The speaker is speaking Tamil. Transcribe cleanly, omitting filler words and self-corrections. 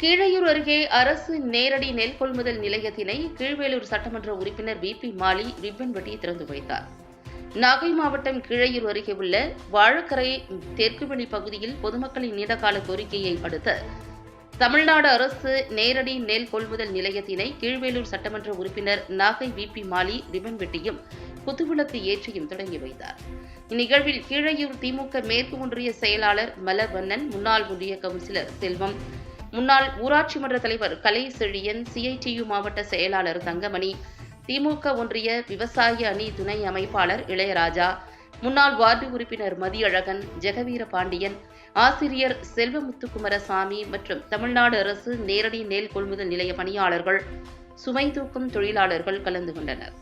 கீழையூர் அருகே அரசு நேரடி நெல் கொள்முதல் நிலையத்தினை கீழ்வேளூர் சட்டமன்ற உறுப்பினர் வி.பி. மாலி ரிப்பன் வெட்டி திறந்து வைத்தார். நாகை மாவட்டம் கீழையூர் அருகே உள்ள வாழக்கரை தெற்குவெளி பகுதியில் பொதுமக்களின் நீண்டகால கோரிக்கையை அடுத்து தமிழ்நாடு அரசு நேரடி நெல் கொள்முதல் நிலையத்தினை கீழ்வேளூர் சட்டமன்ற உறுப்பினர் நாகை வி.பி. மாலி ரிப்பன் வெட்டியும் குத்துவிளக்கு ஏற்றியும் தொடங்கி வைத்தார். இந்நிகழ்வில் கீழையூர் திமுக மேற்கு ஒன்றிய செயலாளர் மலர்வண்ணன், முன்னாள் ஒன்றிய கவுன்சிலர் செல்வம், முன்னாள் ஊராட்சி மன்ற தலைவர் கலை செழியன், CITU மாவட்ட செயலாளர் தங்கமணி, திமுக ஒன்றிய விவசாய அணி துணை அமைப்பாளர் இளையராஜா, முன்னாள் வார்டு உறுப்பினர் மதியழகன், ஜெகவீர பாண்டியன், ஆசிரியர் செல்வமுத்துக்குமரசாமி மற்றும் தமிழ்நாடு அரசு நேரடி நெல் கொள்முதல் நிலைய பணியாளர்கள், சுமை தூக்கும் தொழிலாளர்கள் கலந்து கொண்டனர்.